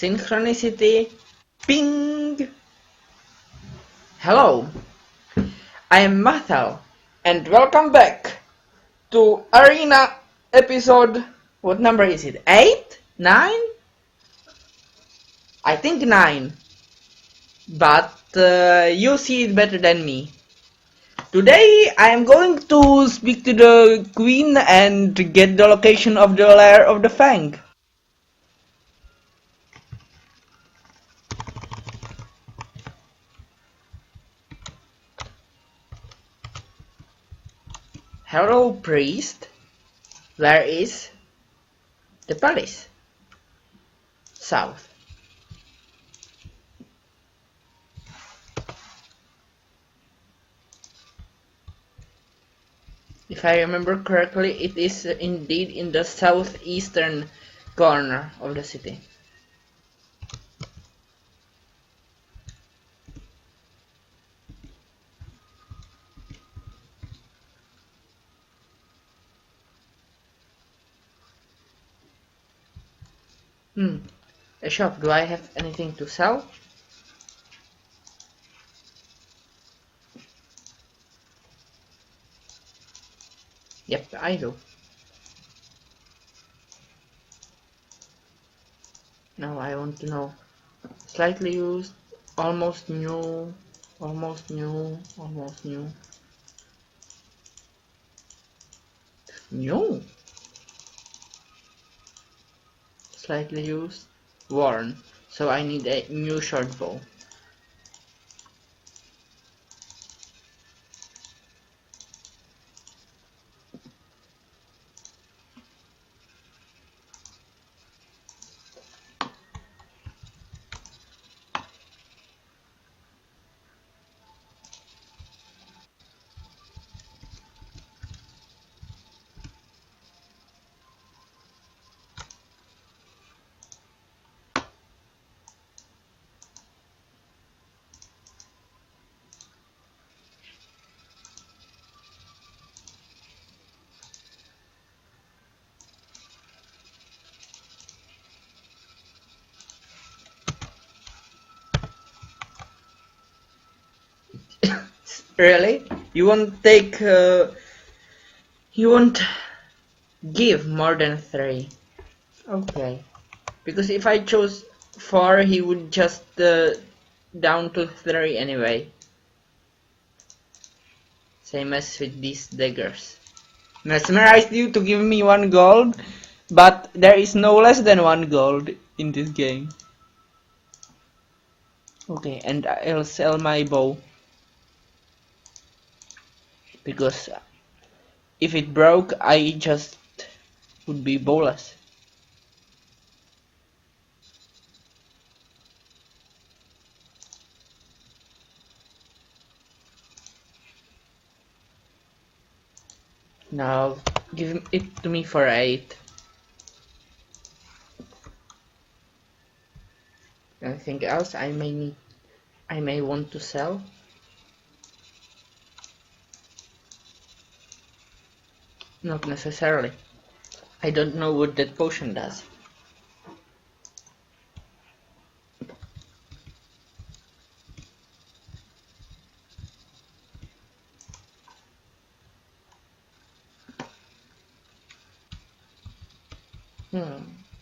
Synchronicity. Ping! Hello, I am Mathel, and welcome back to Arena episode. What number is it? 8? 9? I think 9. But you see it better than me. Today I am going to speak to the queen and get the location of the lair of the fang. Hello, priest. Where is the palace? South. If I remember correctly, it is indeed in the southeastern corner of the city. A shop. Do I have anything to sell? Yep, I do. Now I want to know. Slightly used, almost new, almost new, almost new. New? Slightly used, worn. So I need a new short bow. Really? You won't take, you won't give more than 3. Okay. Because if I chose 4, he would just down to 3 anyway. Same as with these daggers. Mesmerized you to give me 1 gold, but there is no less than 1 gold in this game. Okay, and I'll sell my bow. Because if it broke, I just would be bowless. Now give it to me for 8. Anything else I may want to sell? Not necessarily. I don't know what that potion does.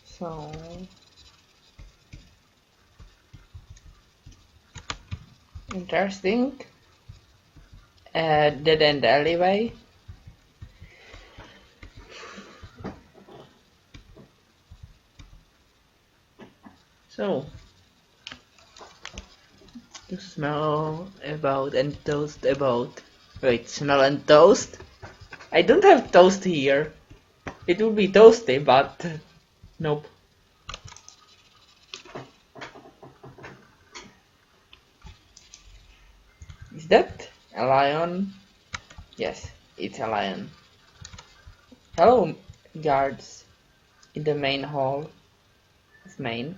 So interesting. Dead end alleyway. So to smell about and toast about. Wait, smell and toast? I don't have toast here. It would be toasty, but nope. Is that a lion? Yes, it's a lion. Hello, guards in the main hall of main.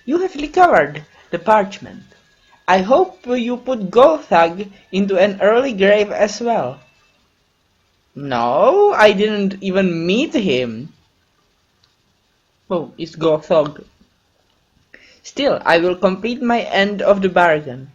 You have recovered the parchment. I hope you put Gothag into an early grave as well. No, I didn't even meet him. Oh, it's Gothog. Still, I will complete my end of the bargain.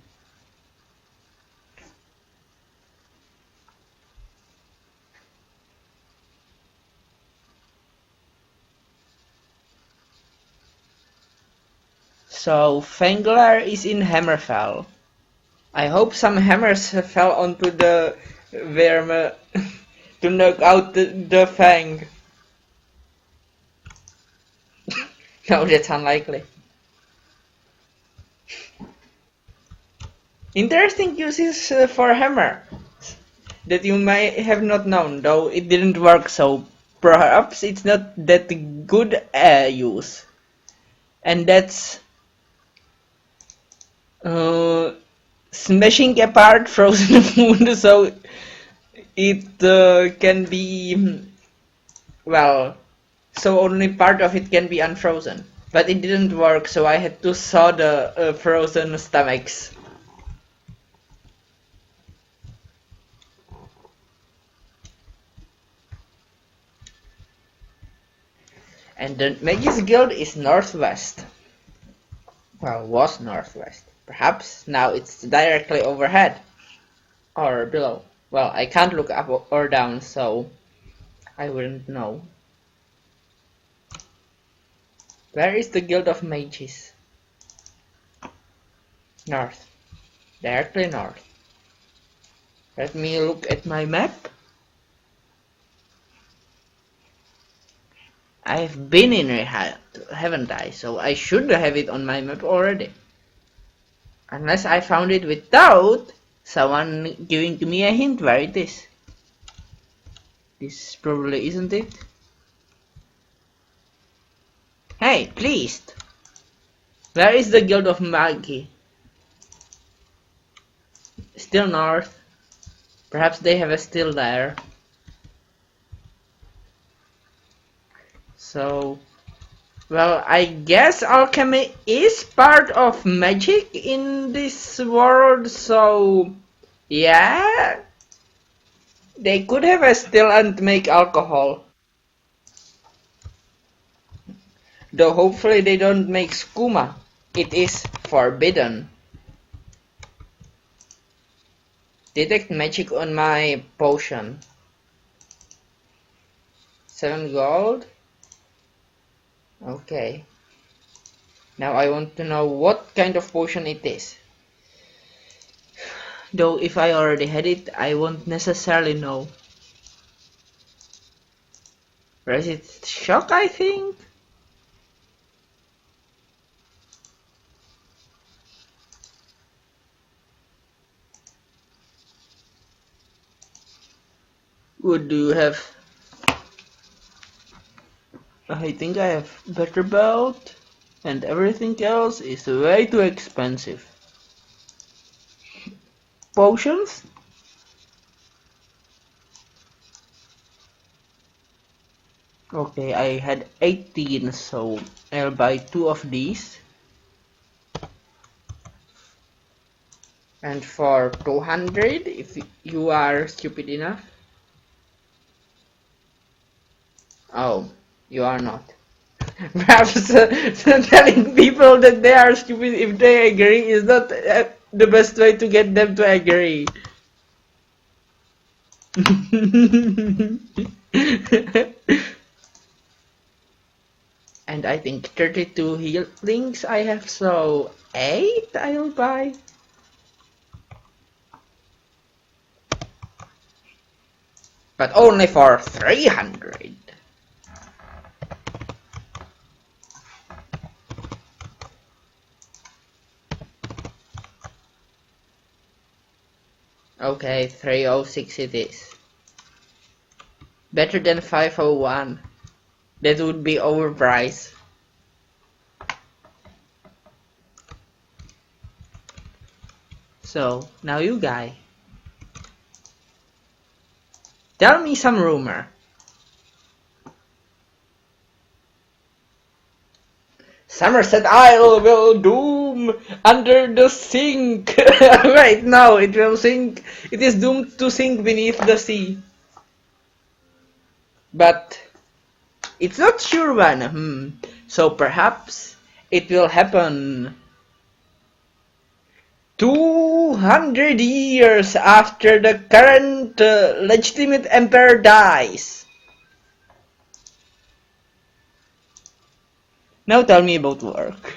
So, Fanglar is in Hammerfell. I hope some hammers fell onto the wyrm to knock out the fang. No, that's unlikely. Interesting uses for hammer that you may have not known, though it didn't work, so perhaps it's not that good use. And that's smashing apart frozen food, so it can be, well, so only part of it can be unfrozen. But it didn't work, so I had to saw the frozen stomachs. And the Magus Guild is northwest. Well, was northwest. Perhaps now it's directly overhead. Or below. Well, I can't look up or down, so I wouldn't know. Where is the Guild of Mages? North. Directly north. Let me look at my map. I've been in Rehat, haven't I? So I should have it on my map already. Unless I found it without someone giving me a hint where it is. This probably isn't it. Hey, please! Where is the Guild of Magi? Still north. Perhaps they have a still there. So, well, I guess alchemy is part of magic in this world, so yeah, they could have a still and make alcohol. Though hopefully they don't make skooma. It is forbidden. Detect magic on my potion. 7 gold. Okay. Now I want to know what kind of potion it is. Though if I already had it, I won't necessarily know. Or is it shock, I think? What do you have? I think I have better belt, and everything else is way too expensive. Potions? Okay, I had 18, so I'll buy 2 of these. And for 200, if you are stupid enough. Oh, you are not. Perhaps telling people that they are stupid if they agree is not the best way to get them to agree. And I think 32 healings I have, so 8 I'll buy. But only for 300. Okay, 306 it is. Better than 501. That would be overpriced. So, now you guy. Tell me some rumor. Somerset Isle will doom under the sink. Right now, it will sink. It is doomed to sink beneath the sea. But it's not sure one. So perhaps it will happen 200 years after the current legitimate emperor dies. Now tell me about work.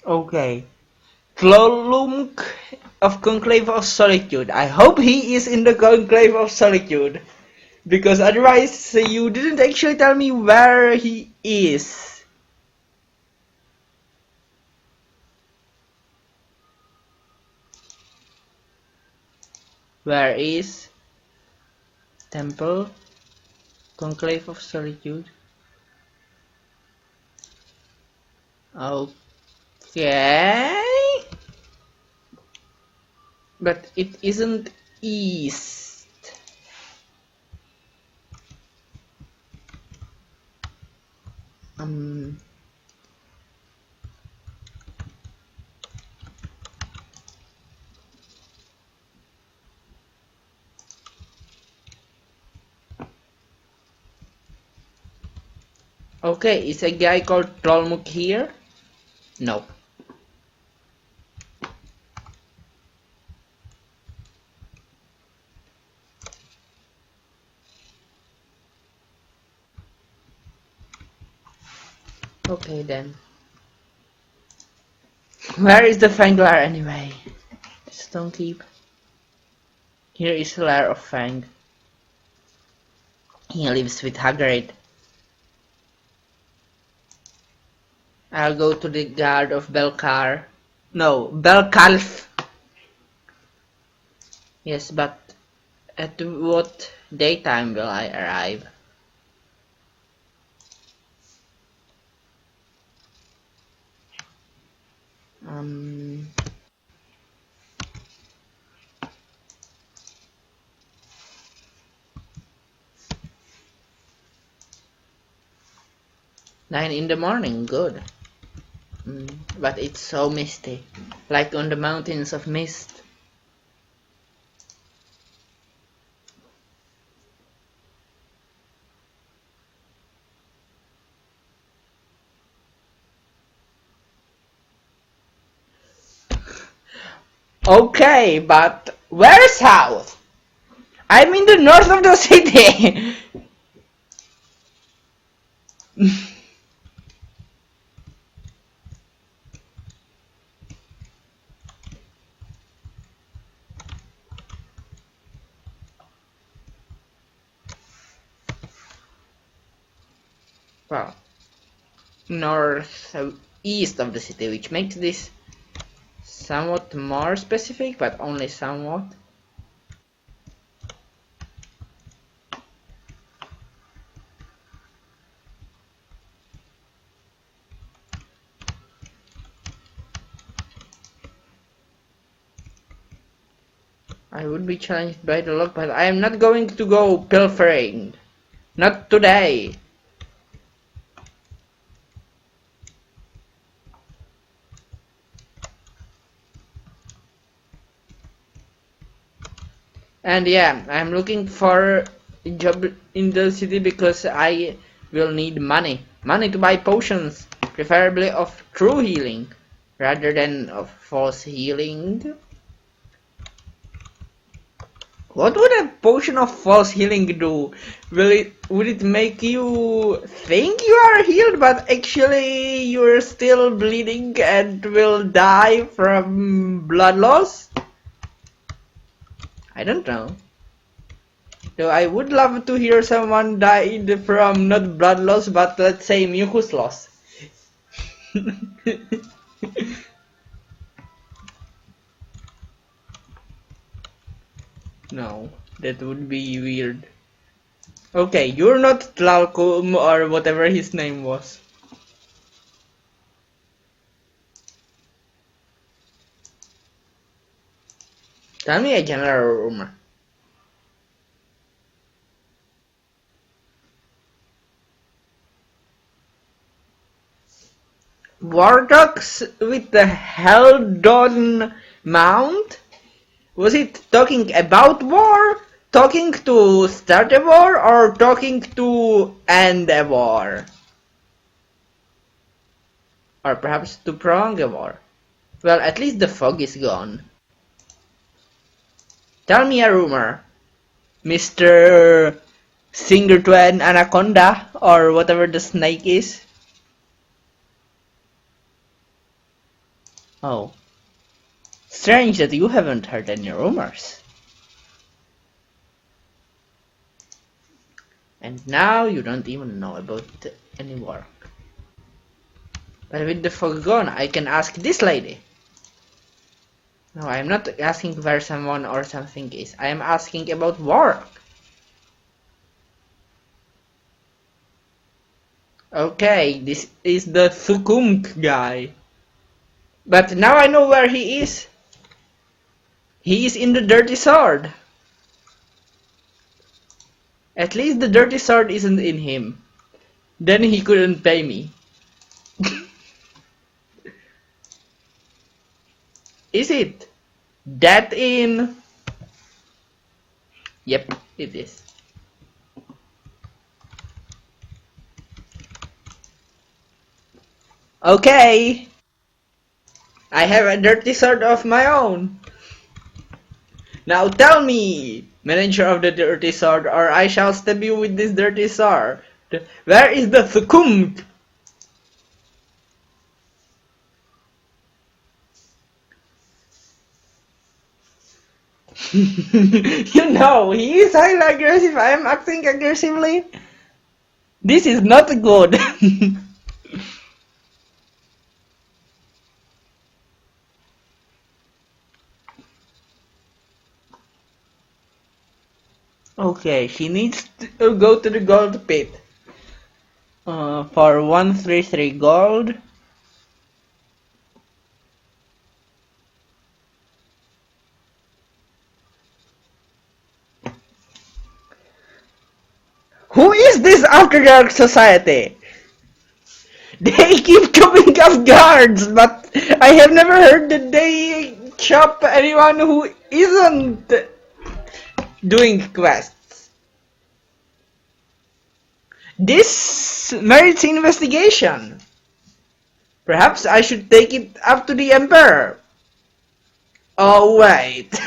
Okay. Tlolumk of Conclave of Solitude. I hope he is in the Conclave of Solitude. Because otherwise you didn't actually tell me where he is. Where is Temple Conclave of Solitude? Okay. But it isn't east. Okay, is a guy called Tlolmuk here? No. Okay then. Where is the Fang lair anyway? Stone Keep. Here is the lair of Fang. He lives with Hagrid. I'll go to the guard of Belcar. No, Belkalf. Yes, but at what daytime will I arrive? Um... 9 in the morning, good. But it's so misty, like on the mountains of mist. Okay, but where south? I'm in the north of the city! Well, north east of the city, which makes this somewhat more specific, but only somewhat. I would be challenged by the luck, but I am not going to go pilfering. Not today. And yeah, I'm looking for a job in the city because I will need money. Money to buy potions, preferably of true healing, rather than of false healing. What would a potion of false healing do? Would it make you think you are healed, but actually you're still bleeding and will die from blood loss? I don't know. Though I would love to hear someone died from not blood loss, but let's say mucus loss. No, that would be weird. Okay, you're not Tlalkum or whatever his name was. Tell me a general rumor. Wardogs with the Heldon mount? Was it talking about war? Talking to start a war? Or talking to end a war? Or perhaps to prolong a war? Well, at least the fog is gone. Tell me a rumor, Mr. Singer to an anaconda, or whatever the snake is. Oh. Strange that you haven't heard any rumors. And now you don't even know about any work. But with the fog gone, I can ask this lady. No, I am not asking where someone or something is. I am asking about work. Okay, this is the Thukumk guy. But now I know where he is. He is in the dirty sword. At least the dirty sword isn't in him. Then he couldn't pay me. Is it? That in? Yep, it is. Okay. I have a dirty sword of my own. Now tell me, manager of the dirty sword, or I shall stab you with this dirty sword. Where is the Thukumk? You know, he is highly aggressive. I am acting aggressively. This is not good. Okay, she needs to go to the gold pit. For 133 gold. Who is this After Dark Society? They keep chopping off guards, but I have never heard that they chop anyone who isn't doing quests. This merits investigation. Perhaps I should take it up to the Emperor. Oh wait.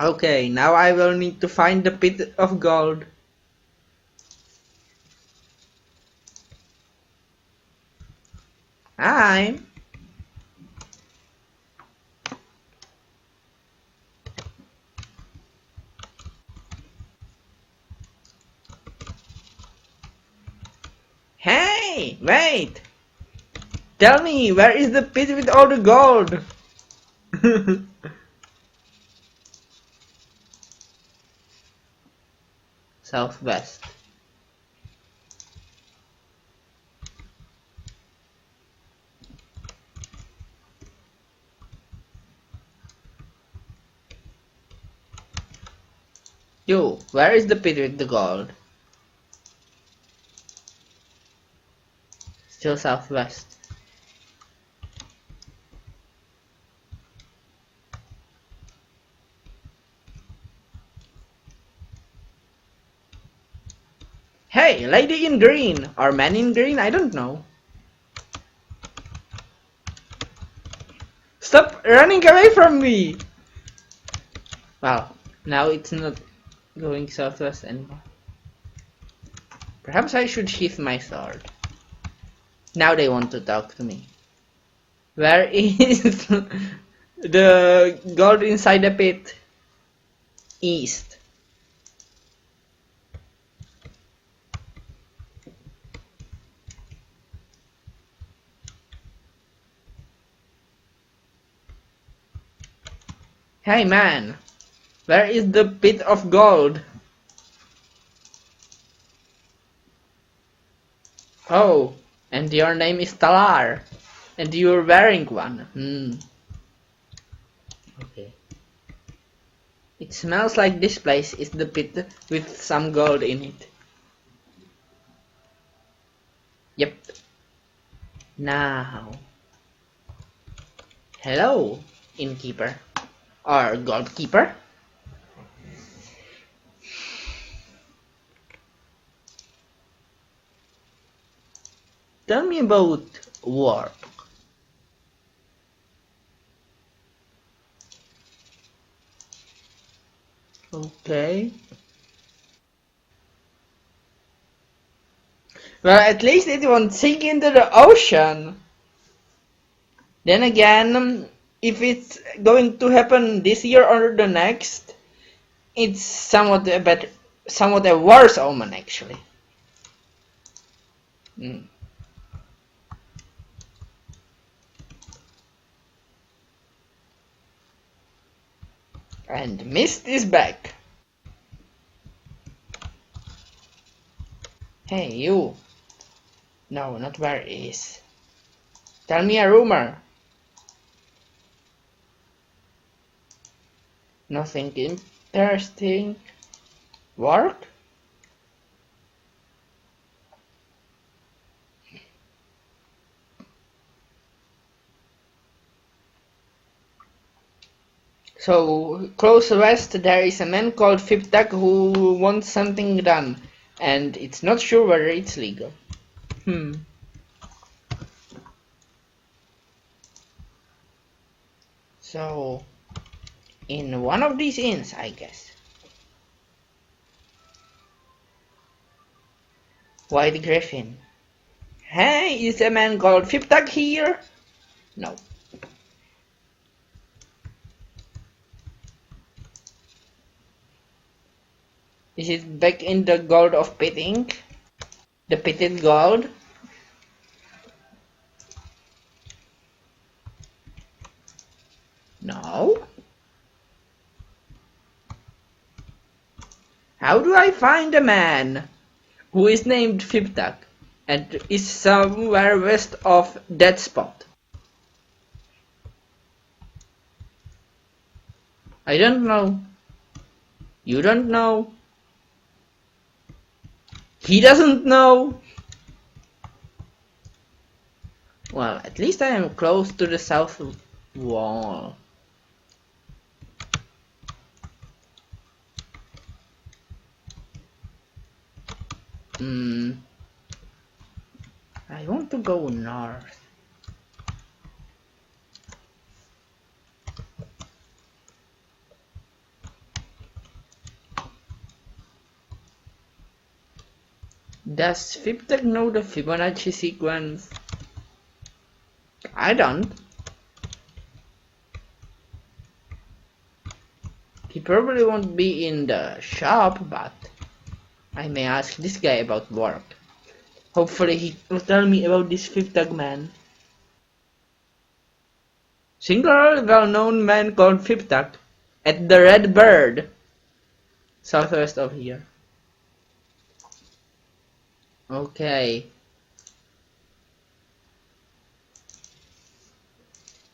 Okay, now I will need to find the pit of gold. I'm. Hey, wait. Tell me, where is the pit with all the gold? Southwest. Yo, where is the pit with the gold? Still southwest. Hey, lady in green, or man in green, I don't know. Stop running away from me! Well, now it's not going southwest anymore. Perhaps I should sheath my sword. Now they want to talk to me. Where is the gold inside the pit? East. Hey man, where is the pit of gold? Oh, and your name is Talar, and you're wearing one. Okay. It smells like this place is the pit with some gold in it. Now, hello, innkeeper or goldkeeper. Tell me about war. Okay. Well, at least it won't sink into the ocean. Then again, if it's going to happen this year or the next, it's somewhat a worse omen actually. Mm. And Mist is back. Hey, you. No, not where is. Tell me a rumor. Nothing interesting. Work? So, close west there is a man called Fiptak who wants something done, and it's not sure whether it's legal. So, in one of these inns, I guess. White Griffin. Hey, is a man called Fiptak here? No. Is it back in the gold of pitting? The pitted gold? No. How do I find a man who is named Fiptak and is somewhere west of that spot? I don't know. You don't know. He doesn't know. Well, at least I am close to the south wall. I want to go north. Does Fiptek know the Fibonacci sequence? I don't. He probably won't be in the shop, but I may ask this guy about work. Hopefully he will tell me about this Fiptek man. Singular well-known man called Fiptek at the Red Bird, southwest of here. Okay.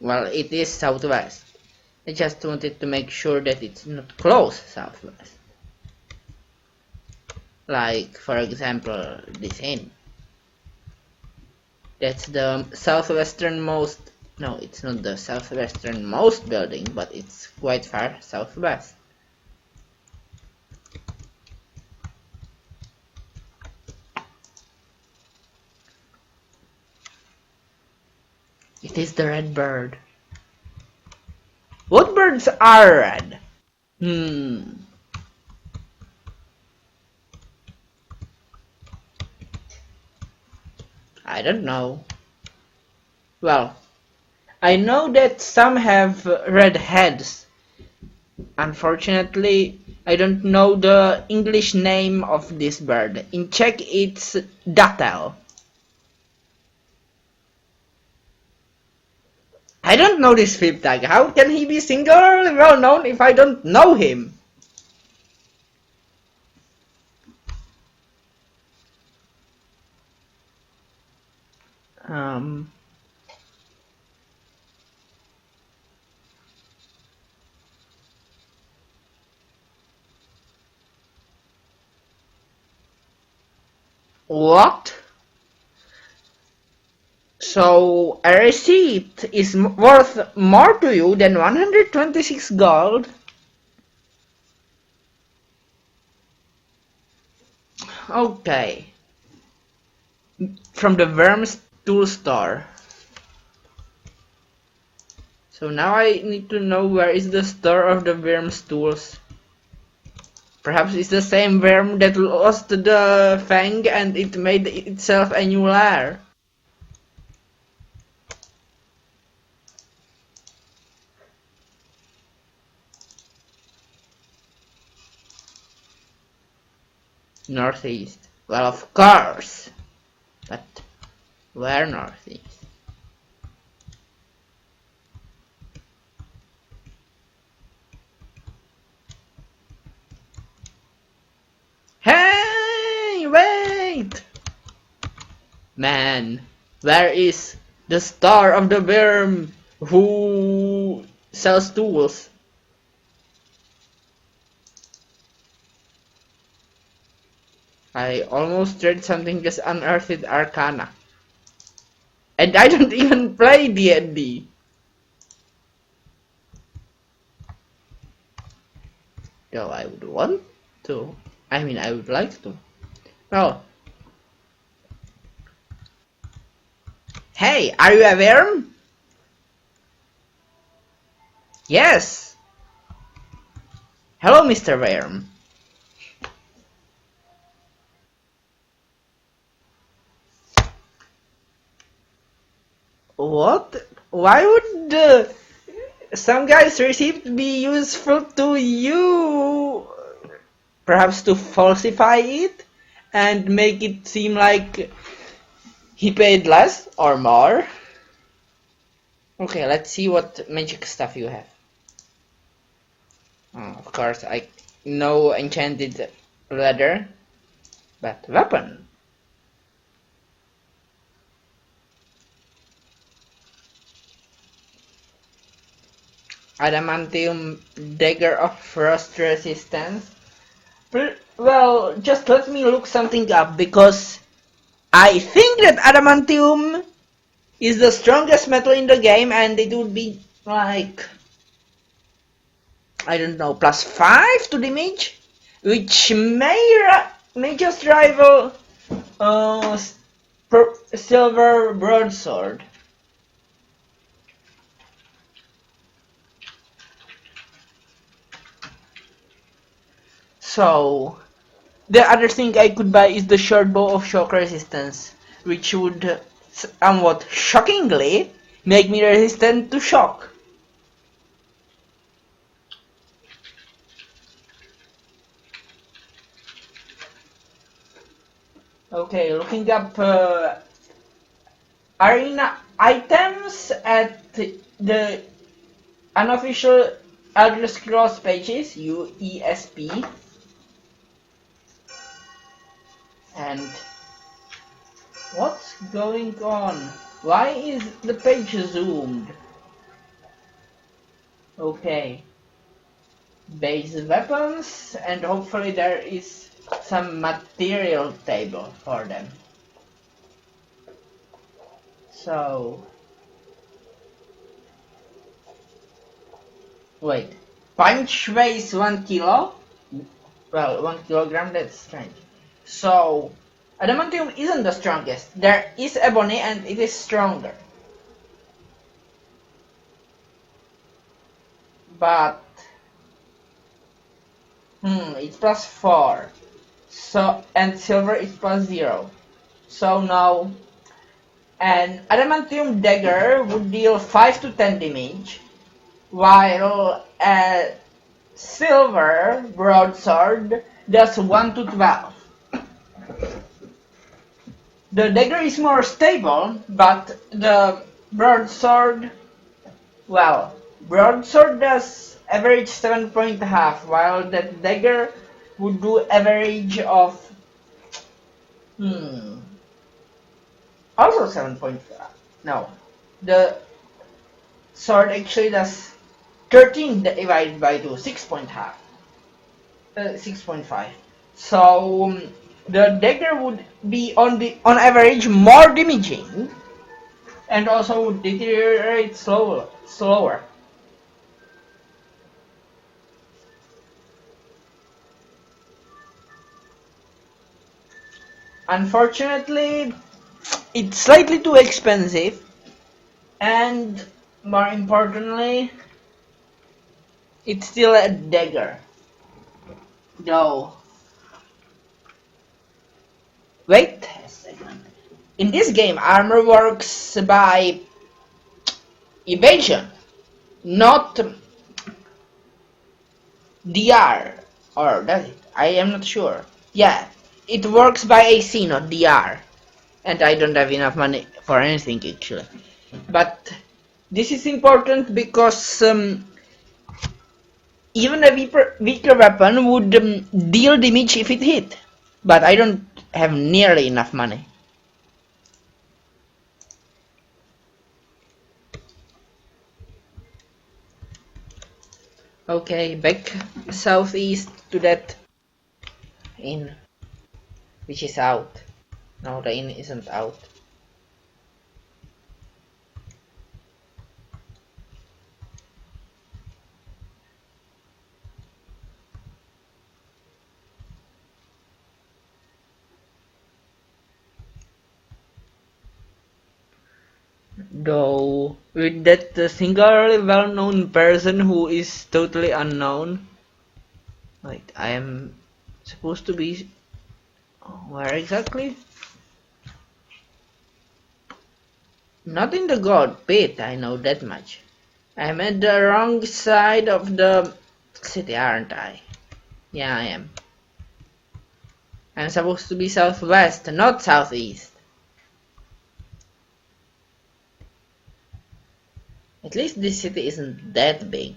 Well, it is southwest. I just wanted to make sure that it's not close southwest. Like, for example, this inn. That's the southwesternmost. No, it's not the southwesternmost building, but it's quite far southwest. It is the Red Bird. What birds are red? I don't know. Well, I know that some have red heads. Unfortunately, I don't know the English name of this bird. In Czech, it's Mathel. I don't know this flip tag. How can he be singularly well known if I don't know him? What? So a receipt is worth more to you than 126 gold? Okay. From the Wyrm's tool store. So now I need to know where is the store of the Wyrm's tools. Perhaps it's the same worm that lost the fang and it made itself a new lair. Northeast. Well, of course. But where northeast? Hey, wait! Man, where is the star of the worm who sells tools? I almost read something just unearthed arcana. And I don't even play D&D. Though I would want to. I mean, I would like to. Well. Hey, are you a worm? Yes. Hello, Mr. Worm. What? Why would some guy's receipt be useful to you? Perhaps to falsify it and make it seem like he paid less or more? Okay, let's see what magic stuff you have. Oh, of course, I know enchanted leather, but weapon. Adamantium dagger of frost resistance. Well, just let me look something up because I think that adamantium is the strongest metal in the game and it would be like, I don't know, +5 to damage, which may just rival silver broadsword. So, the other thing I could buy is the short bow of shock resistance, which would somewhat shockingly make me resistant to shock. Okay, looking up arena items at the unofficial Elder Scrolls pages, UESP. And what's going on? Why is the page zoomed? Okay. Base weapons, and hopefully there is some material table for them. So, wait. Punch weighs 1 kilo? Well, 1 kilogram, that's strange. So, adamantium isn't the strongest. There is ebony and it is stronger. But, it's +4. So, and silver is +0. So now, an adamantium dagger would deal 5 to 10 damage, while a silver broadsword does 1 to 12. The dagger is more stable, but the broadsword, well, broadsword does average 7.5, while that dagger would do average of, also 7.5. No, the sword actually does 13 divided by 2, 6.5. 6.5. So the dagger would be on average more damaging, and also deteriorate slower. Unfortunately, it's slightly too expensive, and more importantly, it's still a dagger. Though, wait a second. In this game, armor works by evasion, not DR, or does it? I am not sure. Yeah, it works by AC, not DR. And I don't have enough money for anything actually. But this is important because even a weaker weapon would deal damage if it hit. But I don't have nearly enough money. Okay, back southeast to that inn, which is out. No, the inn isn't out. Though, with that singularly well-known person who is totally unknown. Wait, I am supposed to be... Where exactly? Not in the god pit, I know that much. I'm at the wrong side of the city, aren't I? Yeah, I am. I'm supposed to be southwest, not southeast. At least this city isn't that big.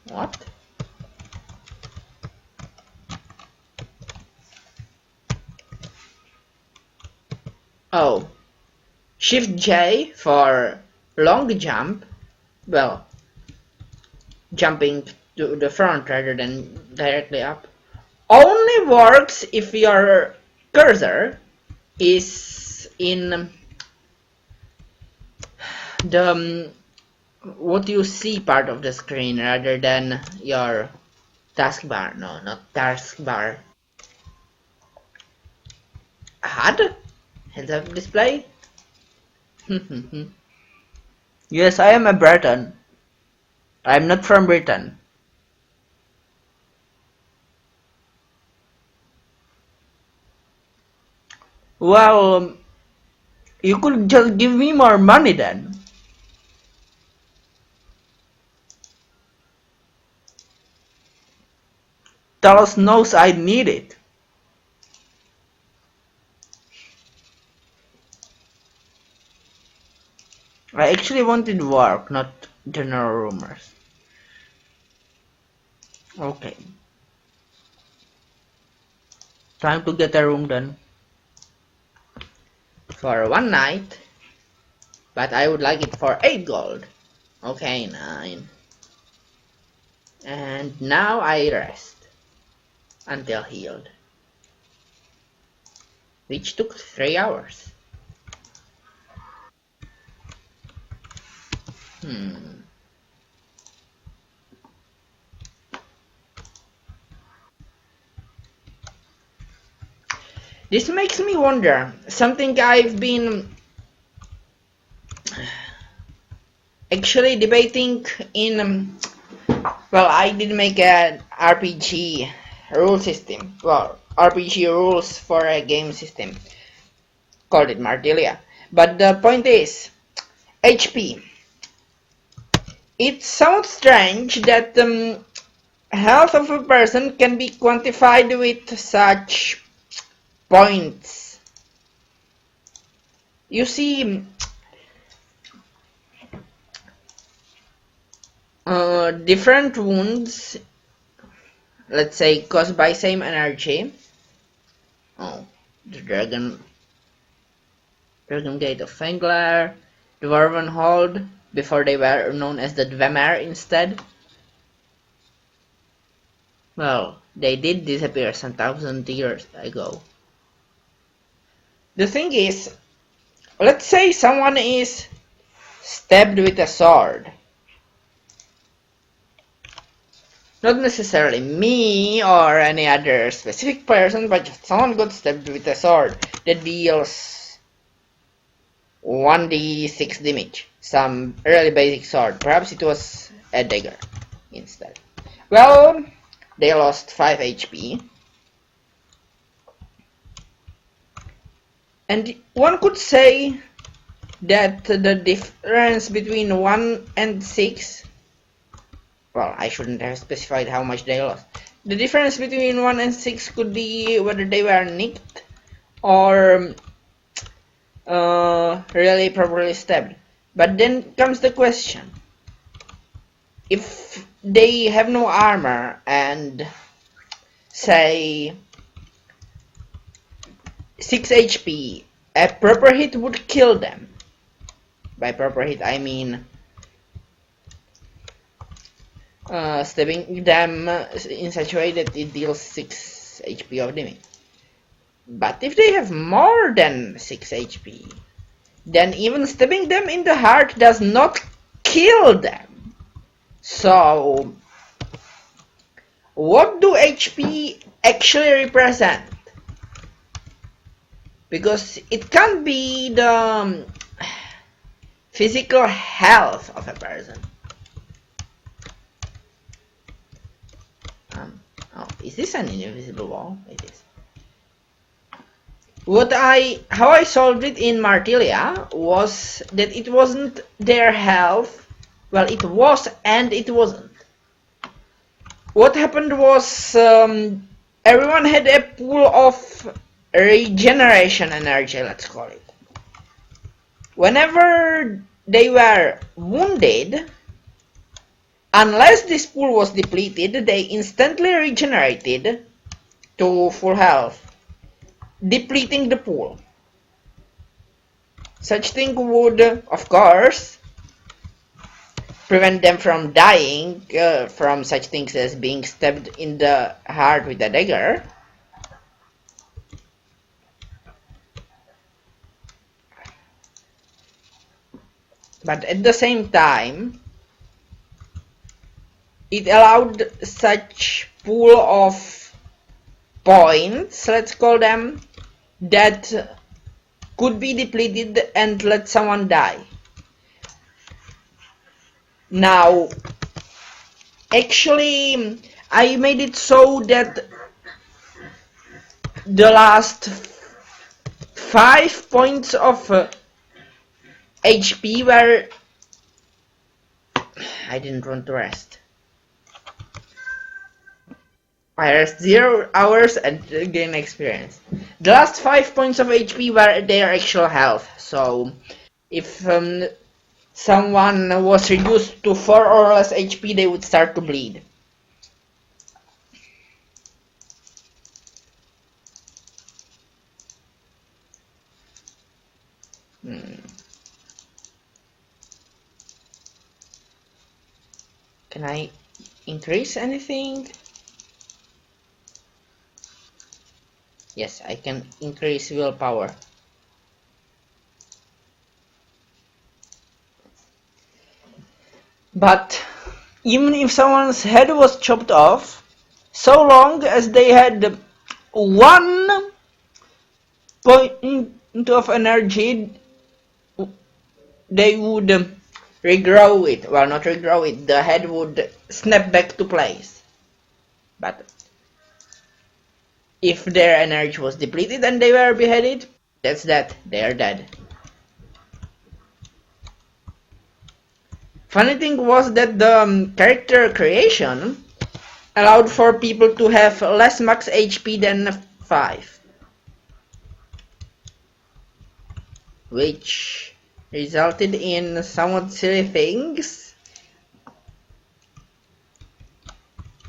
What? Oh. Shift J for long jump. Well, jumping to the front rather than directly up. Only works if your cursor is in the what you see part of the screen rather than your taskbar. No, not taskbar. HUD? Heads up display? Yes, I am a Breton. I am not from Britain. Well, you could just give me more money then. Talos knows I need it. I actually wanted work, not general rumors. Okay. Time to get a room then. For 1 night. But I would like it for 8 gold. Okay, 9. And now I rest. Until healed. Which took 3 hours. This makes me wonder, something I've been actually debating in, well, I did make an RPG rule system, well, RPG rules for a game system, called it Martilia, but the point is, HP. It sounds strange that the health of a person can be quantified with such points. You see, different wounds, let's say, caused by same energy. Oh, the Dragon Gate of Fanglair, Dwarven Hold, before they were known as the Dwemer instead. Well, they did disappear some thousand years ago. The thing is, let's say someone is stabbed with a sword. Not necessarily me or any other specific person, but just someone got stabbed with a sword that deals 1d6 damage. Some really basic sword. Perhaps it was a dagger instead. Well, they lost 5 HP. And one could say that the difference between 1 and 6, well, I shouldn't have specified how much they lost. The difference between 1 and 6 could be whether they were nicked or really properly stabbed. But then comes the question. If they have no armor and say 6 HP, a proper hit would kill them. By proper hit I mean stabbing them in such a way that it deals 6 HP of damage. But if they have more than 6 HP, then even stabbing them in the heart does not kill them. So, what do HP actually represent? Because it can't be the physical health of a person. Oh, is this an invisible wall? It is. How I solved it in Martilia was that it wasn't their health. Well, it was and it wasn't. What happened was everyone had a pool of regeneration energy, let's call it. Whenever they were wounded, unless this pool was depleted, they instantly regenerated to full health, depleting the pool. Such thing would, of course, prevent them from dying from such things as being stabbed in the heart with a dagger. But at the same time, it allowed such pool of points, let's call them, that could be depleted and let someone die. Now, actually, I made it so that the last 5 points of HP were... I didn't want to rest. I rest 0 hours and gain experience. The last 5 points of HP were their actual health, so if someone was reduced to 4 or less HP, they would start to bleed. Can I increase anything? Yes, I can increase willpower. But even if someone's head was chopped off, so long as they had 1 point of energy, they would regrow it. Well, not regrow it, the head would snap back to place. But if their energy was depleted and they were beheaded, that's that, they are dead. Funny thing was that the character creation allowed for people to have less max HP than 5. Which resulted in somewhat silly things,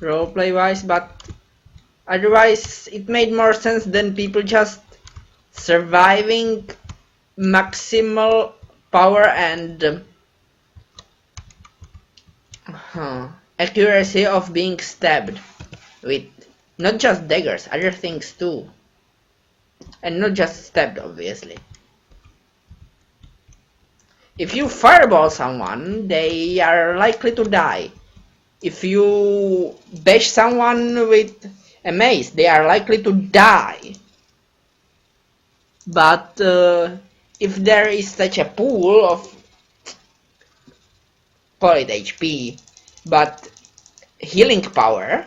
roleplay wise, but otherwise it made more sense than people just surviving maximal power and accuracy of being stabbed. with not just daggers, other things too. And not just stabbed, obviously. If you fireball someone, they are likely to die. If you bash someone with a mace, they are likely to die. But if there is such a pool of, call it HP, but healing power,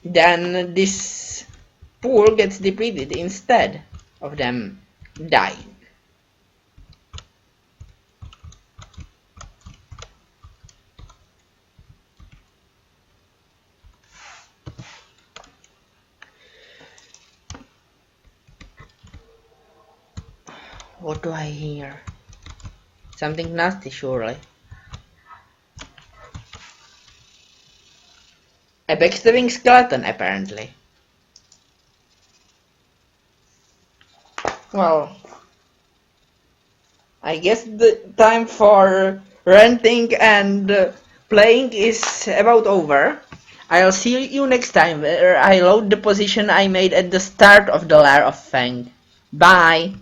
then this pool gets depleted instead of them dying. What do I hear? Something nasty, surely. A backstabbing skeleton, apparently. Well, I guess the time for renting and playing is about over. I'll see you next time where I load the position I made at the start of the lair of Fang. Bye!